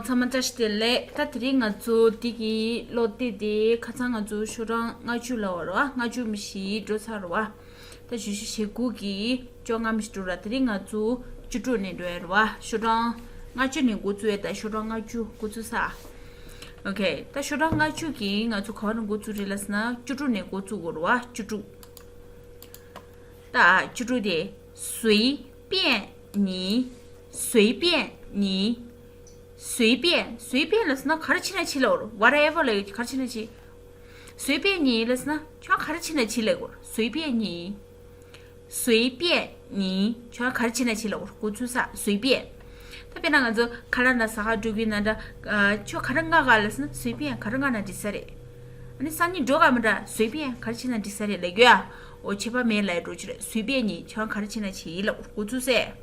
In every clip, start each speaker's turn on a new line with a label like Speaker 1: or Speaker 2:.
Speaker 1: 咱们这是的嘞，他这里我做这个落地的，看上我做学生我做了哇，我做不是做啥了哇，但是些估计叫我们做了，这里我做就做那对了哇，学生我做那个做的，学生我做啥？OK， 但学生我做给我做考那个做的了是呢，就做那个做过了哇，就做，的就做的随便你，随便你。随便了是那가르치는 치려고 whatever 를 가르치는 치随便你了是那全가르치는 치려고随便你全가르치는 치려고 고추사随便特别那个就가르나 사가지고는다 저 가른가가了是那随便가른가는 디서리 아니 산이 저가면다随便가르치는 디서리 레고야我七八没来着去了随便你全가르치는 치려고 고추사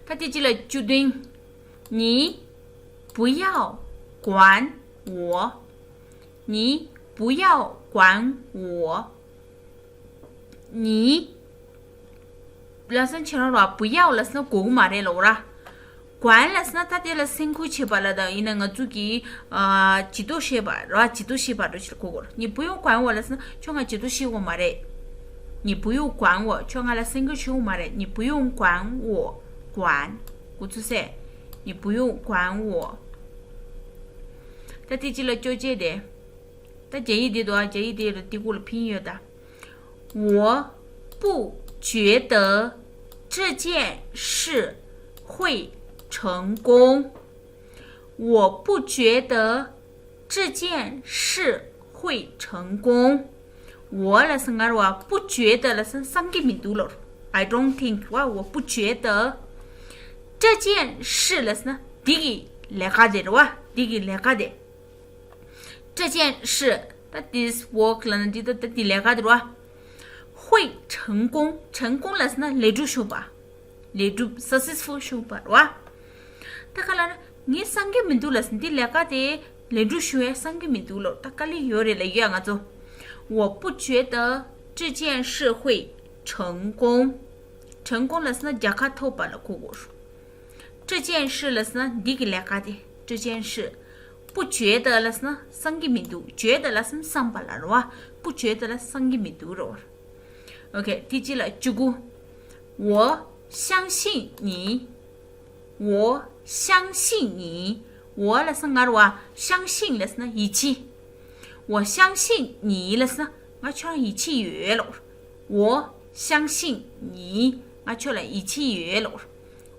Speaker 1: 他提起了决定你不要管我，你不要管我，你老师听了不要了是过嘛的了啦，管了是那他的了辛苦去吧了的，因为我自己几多些吧，是吧？几多些吧都去过过了，你不用管我了是叫我几多些我嘛的，你不用管我，叫我了辛苦去我嘛的，你不用管我，管，我就是。你不用管我。他提起了纠结的，他介意的多，介意的低估了拼音的。我不觉得这件事会成功。我不觉得这件事会成功。我了是俺话不觉得了是三个民族了。I don't think 我不觉得。这件事了呢，第个来干的哇，第个来干的。这件事，that this work 了呢，第来干的哇，会成功，成功了是呢，来住修吧，来住 successful 修吧哇。他看了呢，你三个民族了是第来干的，来住修呀，三个民族了，他看里有的来样啊做。我不觉得这件事会成功，成功了是呢，加卡头把了过过说。这件事了是呢，你给来干的这件事，不觉得了是呢，三个民族觉得了是上班了哇，不觉得了三个民族了。OK， 第几了？这个，我相信你，我相信你，我了是俺话相信了是呢一起，我相信你了是呢，我唱一起乐了，我相信你，我唱了一起乐了，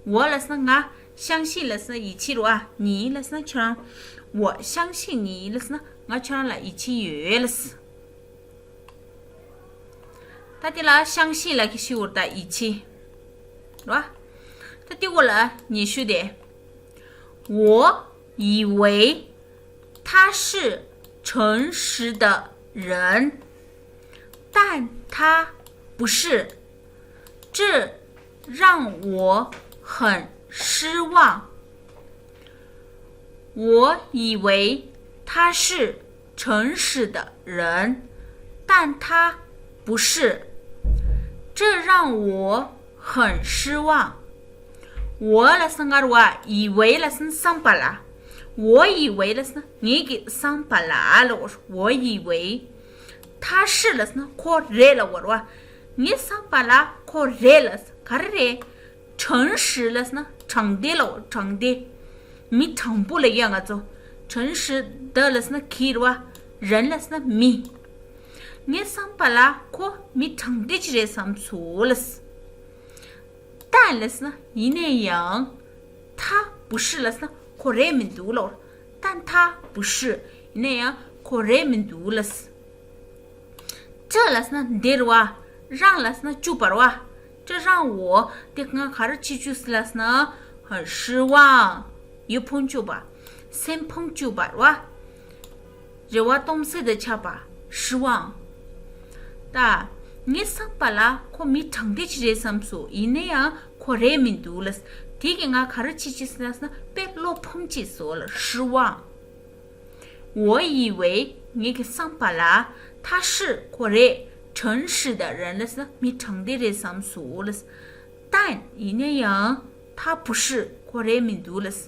Speaker 1: 我了是俺。相信了是一起了啊，你了是唱，我相信你了是呢，我唱了一起乐了是。他的啦相信了是我的一起，是吧？他的我了，你说的，我以为他是诚实的人，但他不是，这让我很。失望。我以为他是诚实的人，但他不是，这让我很失望。我了是俺话以为了是上班了，我以为了是你给上班了，我以为他是了是可热了我话，你上班了可热了，可热。诚实了是呢，诚的了，诚的，没诚不了样啊做，诚实的了是呢，气的哇，人了是呢没，你上班了可没诚的起来上错了是，但了是呢，一那样，他不是了是呢，可热民族了，但他不是那样可热民族了是，这了是呢，对了哇，让了是呢，就把哇。这让我对我卡尔奇就是了呢很失望，有碰就吧，先碰就吧，哇，这我东西的吃吧，失望。但你上班了，可没成的去这上说，因那样可热民族了，第个我卡尔奇就是了呢被落碰起说了失望。我以为你给上班了，他是可热。诚实的人了是没诚的人上说了是，但一那样他不是可热民族了是，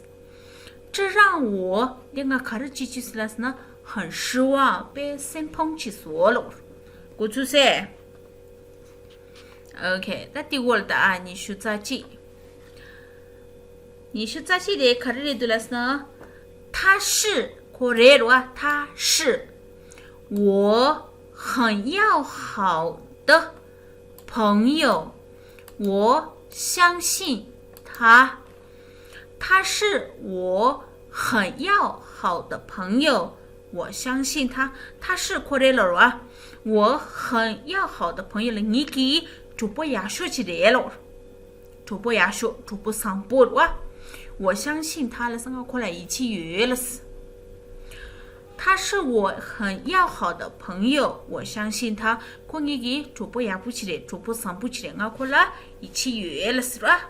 Speaker 1: 这让我那个开始记起来是呢很失望，被生碰起说了。过出噻。OK， 那第二个答案你是咋记？你是咋记的？开始的对了是呢？他是，可热了啊，他是我很要好的朋友，我相信他。他是我很要好的朋友，我相信他。他是可热了啊，我很要好的朋友了。你给主播牙说起来了，主播牙说，主播上播了啊。我相信他了，上个过来一起约了是。他是我很要好的朋友，我相信他。可你给主播牙不起来，主播上不起来，我过来一起约了是吧？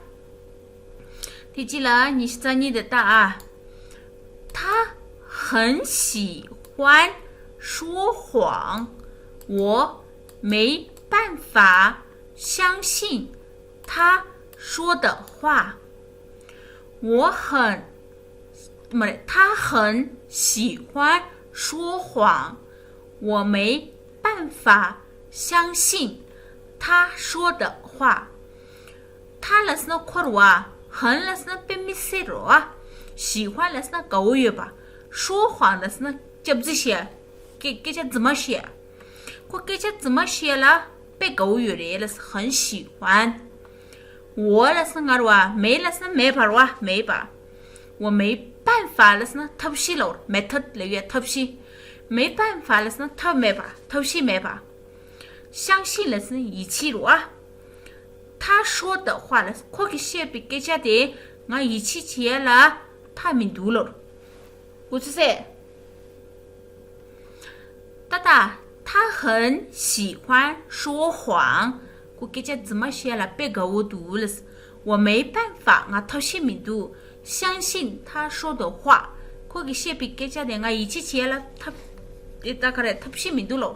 Speaker 1: 第几了？你是在你的答案？他很喜欢说谎，我没办法相信他说的话。他很喜欢说谎，我没办法相信他说的话。他了是那快乐啊，很了是那被没事了啊，喜欢了是那狗语吧，说谎了是那这不这些，给这怎么写？我给这怎么写了？被狗语了是很喜欢。我了是哪了啊？没了是没法了啊，没法。我没办法了是呢，偷袭了，没偷了也偷袭，没办法了是呢，偷没法，偷袭没法。相信了是一起了啊。他说的话了，可给写比给家的，我一起接了，他明读了。我是谁？大大，他很喜欢说谎。我给家怎么写了？别给我读了是，我没办法，我偷袭明读。相信他说的话，可给写比给家的，我一起接了，他大概他写明读了。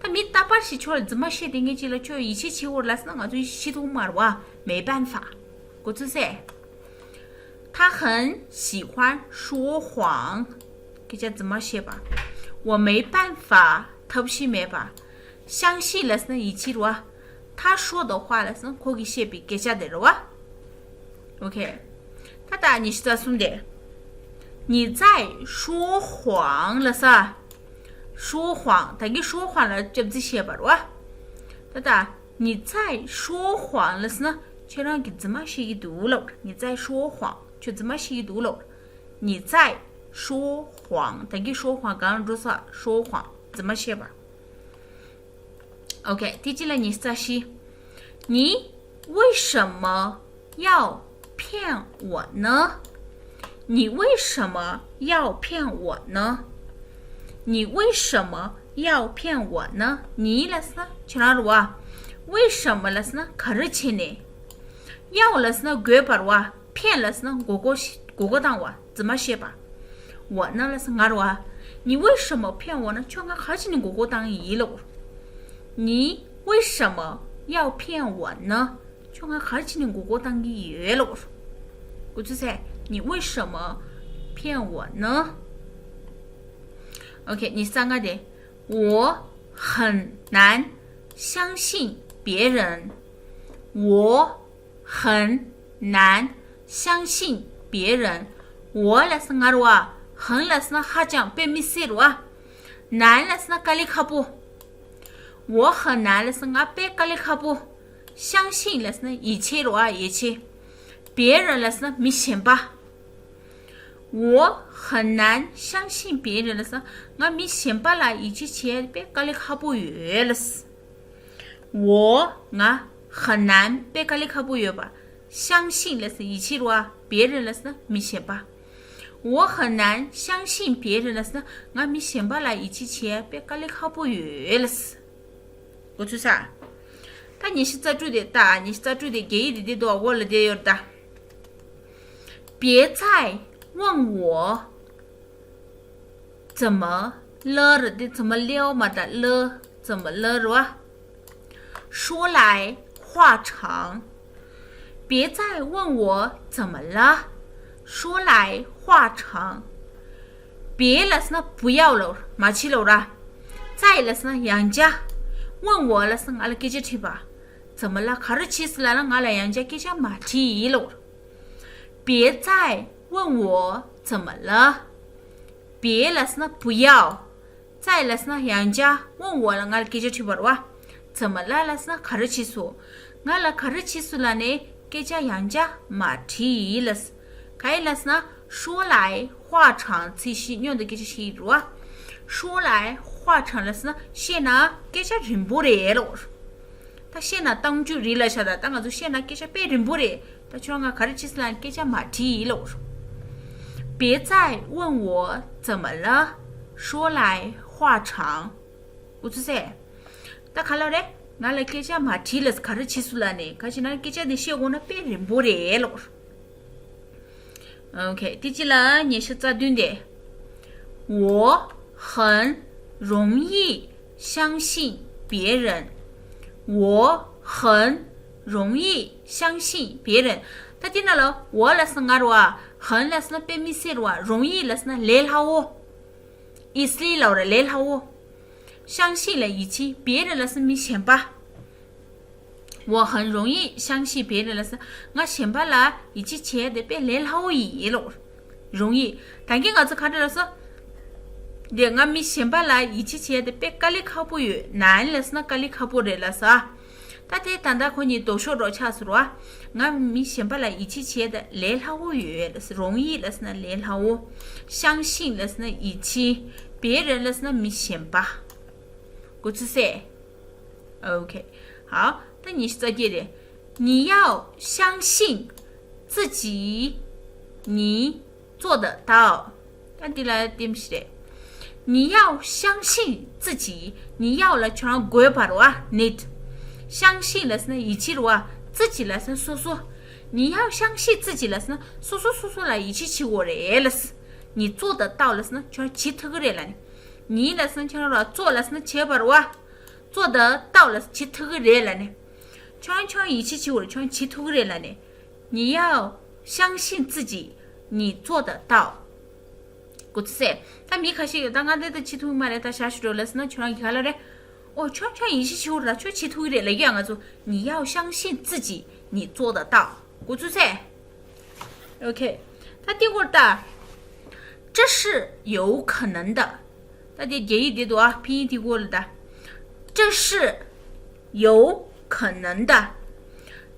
Speaker 1: 他没大把写出来，怎么写的？你记了就一起写我来是我就系统嘛哇，没办法。我是谁？他很喜欢说谎，给家怎么写吧？我没办法，偷袭没吧？相信了是一起了，他说的话了是可以写比给家的了哇。OK， 他答你是咋说的？你在说谎了噻？说谎，他给说谎了，这不是写吧哇？他答你在说谎了是呢？就让给怎么写一读了？你在说谎，就怎么写一读了？你在说谎，他给说谎，刚刚说啥？说谎怎么写吧 ？OK， 第几了？你是咋写？你为什么要骗我呢？你为什么要骗我呢？你为什么要骗我呢？你了是呢？去哪了啊？为什么了是呢？可是钱呢？要了是呢？鬼把哇？骗了是呢？哥哥当我怎么写吧？我呢了是哪了啊？你为什么骗我呢？就俺还是你哥哥当一了。你为什么要骗我呢？就俺还是你哥哥当一了。我就说你为什么骗我呢？OK， 你三个的，我很难相信别人，我很难相信别人。我了是哪了啊？很了是那哈讲被没写了啊？难了是那咖喱卡布。我很难了是我被咖喱卡布。相信了是那一切了啊一切。别人了是那没想吧？我很难相信别人了是，我没想把了一起钱被咖喱卡布约了是。我很难被咖喱卡布约吧？相信了是一起了啊，别人了是没想吧？我很难相信别人了是，我没想把了一起钱被咖喱卡布约了是。我说啥？但你是咋做的答案？你是咋做的？给你的多，我了的有的。别再问我怎么了的，怎么了嘛的了，怎么了是吧？说来话长，别再问我怎么了，说来话长，别了是那不要了，马起了啦。再了是那杨家问我了是俺来给这去吧，怎么了？卡着气死了，俺来杨家给这马蹄了。别再问我怎么了，别了是那不要。再了是那杨家问我了，俺来给这去吧哇，怎么了？了是那卡着气死，俺来卡着气死了呢，给这杨家马蹄了是，开了是那说来话长，其实用的给这些路啊。说来话长了是呢，现在给这人不来了。他现在当就离了下的，当就现在给这别人不来，他就让我开始起来给这马蹄了。别再问我怎么了，说来话长。我就说，他看了嘞，俺来给这马蹄了，开始起来呢，开始那给这的效果呢，别人不来了。OK， 第几了？你是咋对的？我很容易相信别人，我很容易相信别人。他听到了，我了是俺话，很了是那别米些话，容易了是那来好哦，意思里老的来好哦，相信了一起，别人了是米钱吧。我很容易相信别人了是，我想把啦一起钱的别来好易了，容易。但给我只看到了是。连我们先把来一起钱的别咖喱靠不远，难了是那咖喱靠不来了是啊。大家当然可以多说多吃说啊，我们先把来一起钱的来好远了是容易了是那来好哦，相信了是那一起，别人了是那没先吧。我只说 ，OK， 好，那你是这点的，你要相信自己，你做得到。但对了，对不起的。你要相信自己，你要了全国把啊，你相信了是那一起的话，自己来是说说，你要相信自己了是那说说来一起去我来了是，你做得到了是那全其他个来了，你了是全了做了是那切把啊，做得到了其他个来了呢，全一起去我全其他个来了呢，你要相信自己，你做得到。我只说，他没开始，当俺在起头买了，他下去了，是那全看了嘞。哦，全一起去了，全起头的那样啊，说你要相信自己，你做得到。我就说 ，OK， 他第二的，这是有可能的。大家建议的多啊，拼音第过了的，这是有可能的，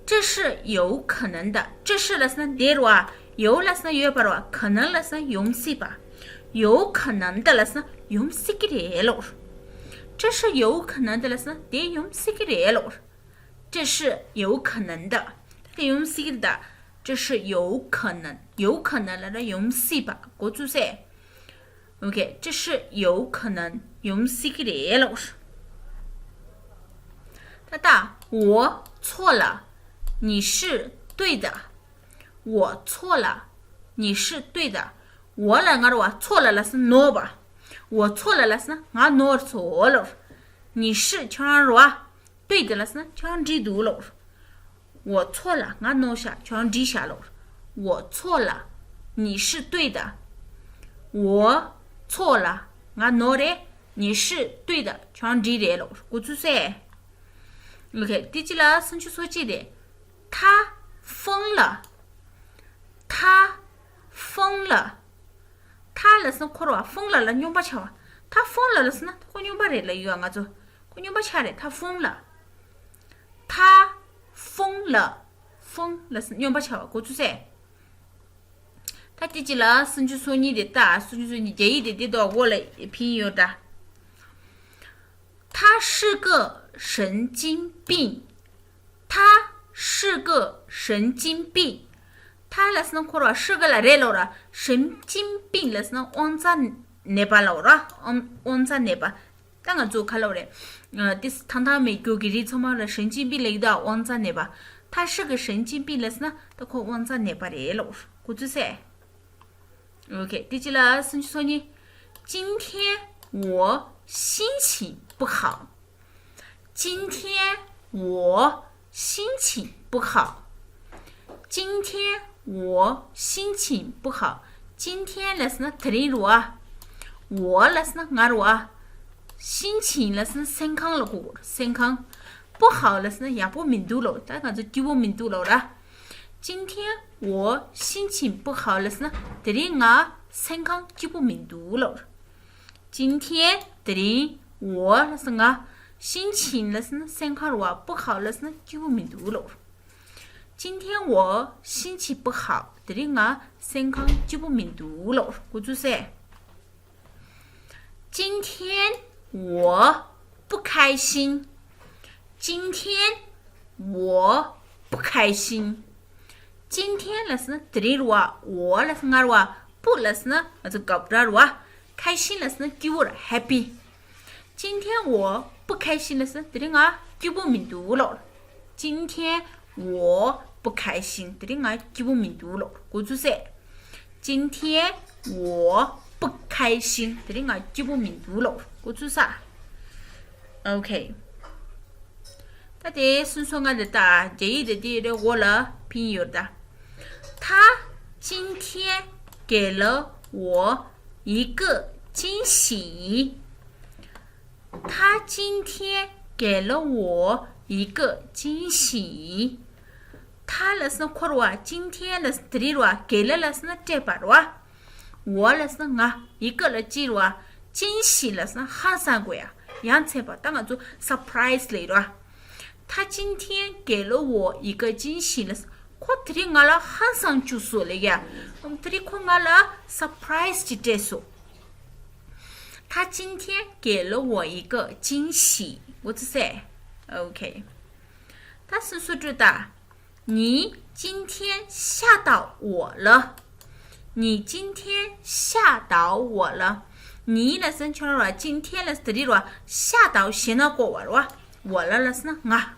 Speaker 1: 这是有可能的，这是了是那第二啊，有了是那有把了，可能了是那用西吧。有可能的了是用西给来了，这是有可能的了是得用西给来了，这是有可能的，得用西的，这是有可能，有可能了的用西吧，我就说 ，OK， 这是有可能用西给来了。大大，我错了，你是对的，我错了，你是对的。我了，俺说错了，那是孬吧？我错了，那是俺孬错了。你是全说对的，那是全知道了。我错了，俺孬下全知下了。我错了，你是对的。我错了，俺孬的，你是对的，全知道了。我就说 ，OK， 第几了？生去所记的，他疯了，他疯了。他了是哭了，疯了了，牛巴瞧，他疯了了是呢，他牛巴来了又啊，做，他牛巴瞧的，他疯了，他疯了，疯了是牛巴瞧，我就说，他第几了？生就说你的大，生就说你这一点点到我来拼有的，他是个神经病，他是个神经病。他了是能哭了，是个来了，神经病了是能往在那把了，往在那把，当然做看了嘞，这是他没给给你怎么了？神经病了的往在那把，他是个神经病了是呢，都可往在那把来了，我就说 ，OK， 第几了？是说你今天我心情不好，今天我心情不好，今天。我心情不好今天了是呢特里罗啊我了是呢俺罗啊心情了是健康了过健康不好了是呢也不民度了大家就就不民度了啦今天我心情不好了是呢特里俺健康就不民度了今天特里我了是俺心情了是呢健康了不好了是呢就不民度了今天我心情不好特里俺健康就不民度了我就说今天我不开心今天我不开心今天了是呢特里罗我了是俺罗不了是呢就搞不着罗开心了是呢就我 happy 今天我不开心了是特里俺就不民度了今天我不开心特里俺就不民度了我就说今天我不开心特里俺就不民度了我就啥 OK 大家顺顺俺的答这一的我了朋友的他今天给了我一个惊喜他今天给了我一个惊喜他了是夸我今天了是特里罗给了是那这把罗我了是俺一个了记罗惊喜了是很三个呀样子吧当然就 surprise 来了他今天给了我一个惊喜了夸特里俺了很上就说了呀特里夸俺了 surprise 就这说他今天给了我一个惊喜我只说 OK 他是说着的你今天吓到我了你今天吓到我了你了是说了今天了是特里罗吓到谁那过我了我了是啊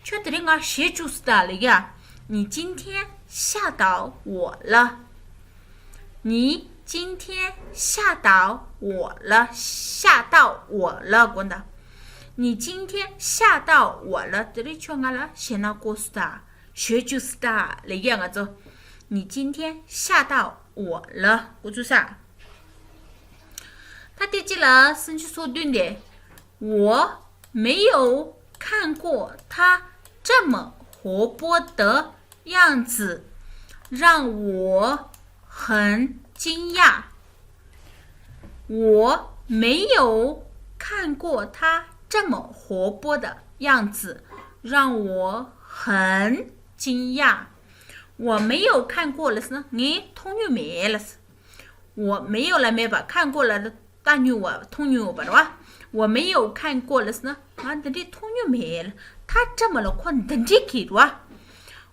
Speaker 1: 却特里俺谁就是的了呀你今天吓到我了你今天吓到我了吓到我了滚的你今天吓到我了这里却俺了谁那过是的谁就是的了样啊就你今天吓到我了我就啥他提起了生气说对的我没有看过他这么活泼的样子让我很惊讶我没有看过他这么活泼的样子让我很惊讶我没有看过了是呢你通女没了是我没有了没吧看过了的大女我通女我吧对吧我没有看过了是呢俺的通女没了他这么了看等这给对吧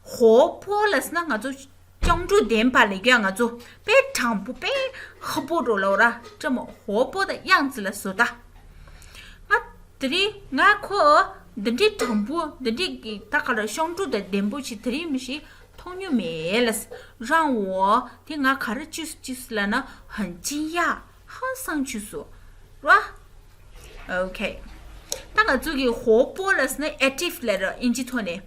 Speaker 1: 活泼了是呢俺就讲究点把那个俺就被长不被喝不着了啦这么活泼的样子了说的俺这里俺可等这长不等这给大家了相处的点不起这里没是通女没了让我听俺看着就是了呢很惊讶很生气说是吧 OK 当然这个活泼了是呢 active 来的引起团呢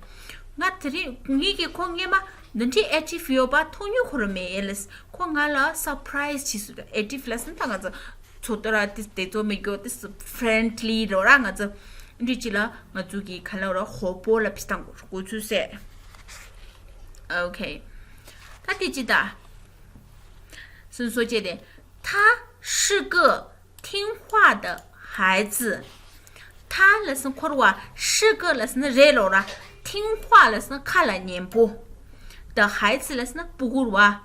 Speaker 1: 俺这里你给看见吗能这 active 有吧通女可能没了看俺了 surprise 其实的 active 了是当然这错的了这做没个这是 friendly 的让俺这你知了俺这个看了活泼了比当过去噻 OK 他第几的是说这的他是个听话的孩子他了是看了是个了是那热闹了听话了是看了年播的孩子了是那不顾了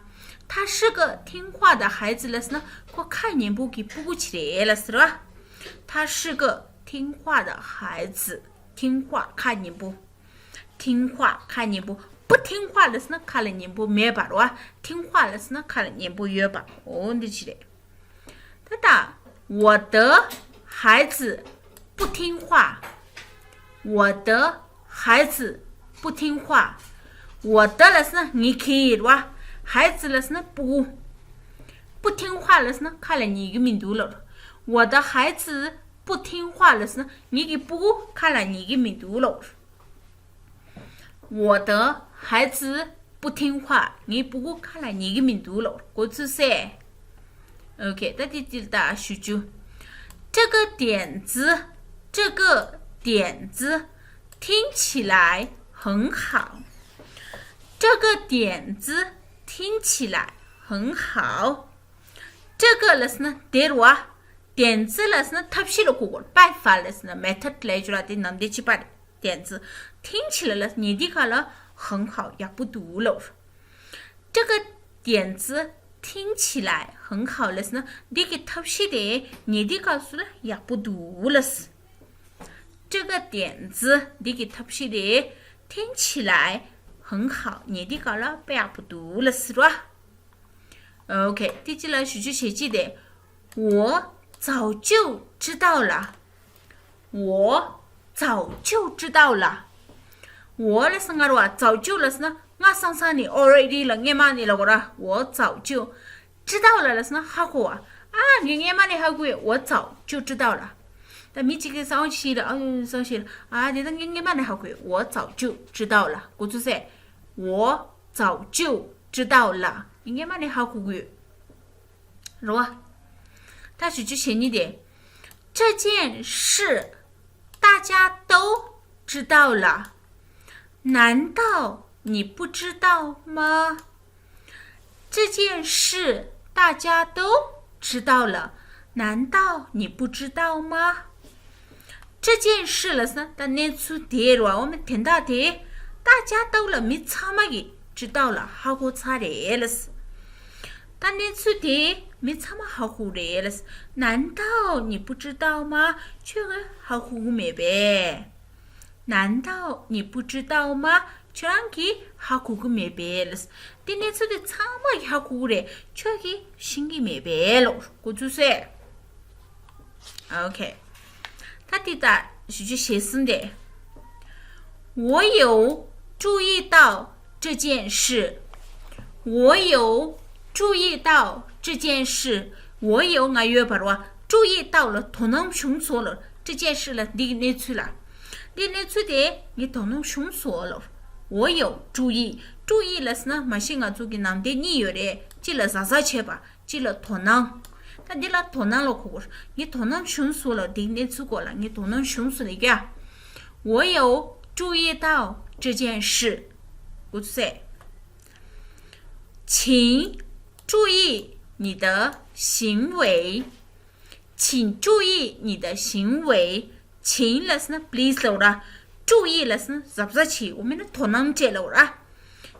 Speaker 1: 他是个听话的孩子了是那看年播给不顾起来了是吧他是个听话的孩子听话看年播听话看年播不听话了是那看了年播没办法听话了是那看了年播约吧哦你起来他打我的孩子不听话我的孩子不听话我的了是你可以哇孩子了是那不听话了是那看了你一个民族了我的孩子不听话了是那你给不看了你一个民族了我的孩子不听话，你不过看来你个民族了，过去噻。OK， 大家记得数据。这个点子听起来很好。这个点子听起来很好。这个了是呢，对了，点子了是呢，特别了个办法了是呢 ，method 来着了的，能得去把点子听起来了，你的个了很好，也不读了。这个点子听起来很好了是呢，你给特别的，你的告诉了也不读了是。这个点子你给特别的，听起来很好，你的个了不也不读了是吧？ OK， 第几了？数据写记的，我早就知道了。我早就知道了。我了是我话早就了是呢，我上上你 already 了，眼嘛你了我啦，我早就知道了是呢，好过啊，你眼嘛你好过，我早就知道了。但没几个上去了，上去了啊！你的眼嘛你好过，我早就知道了。我就说，我早就知道了。应该嘛你好过是吧？他是之前你的这件事大家都知道了，难道你不知道吗？这件事大家都知道了，难道你不知道吗？这件事了是，但念出题了，我们听到题，大家都了没差嘛的知道了，好过差的了是。但念出题没差嘛好过的了是，难道你不知道吗？这个好过没呗？难道你不知道吗？这样子好过个没呗了是。但念出的差嘛好过的，这个心里没呗了，我就说 ，OK。他的答是去写生的。我有注意到这件事。我有注意到这件事。我有俺约把话注意到了，头脑凶错了这件事了，你出了，你出的你头脑凶错了。我有注意了是呢，马上我做给男的你有的，记了啥去吧，记了头脑。但你那头脑了可是，你头脑凶错了，你出过了，你头脑凶错了一个。我有注意到这件事，我说，请注意你的行为，请注意你的行为，请了是呢 ，please 了啦，注意了是呢，是不是起？我们的头脑接了啦，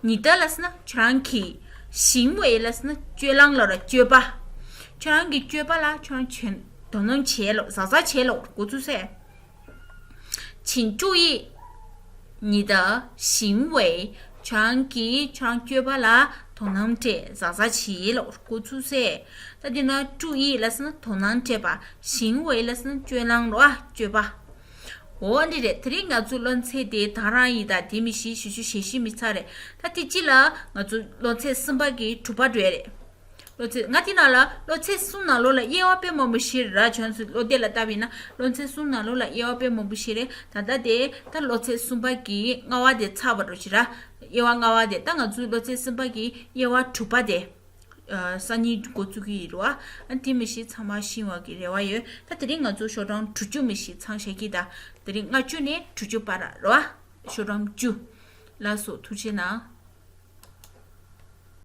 Speaker 1: 你的了是呢，全起，行为了是呢，绝浪了的绝吧。全给绝吧啦，全都能切了，啥切了？我就说，请注意你的行为，全绝吧啦，都能切，啥切了？我就说，但是呢，注意了是呢，都能切吧，行为了是呢，绝浪了啊，绝吧。我你的，这里我做乱切的，当然一大地米西写米差的，他提起了我做乱切三百给出八绝的。我听到了，我才送那路了，也要别么不写了，全是我点了大饼呢，我才送那路了，也要别么不写的，他我才送把给我的差不多去了，也我的，但我做我才送把给也我出把的，三年过去给了啊，俺弟们是参加新闻给了我有，他这里我做小张出就没是参谁给的，这里我就呢出就把了，是吧？小张就，拉手出去呢。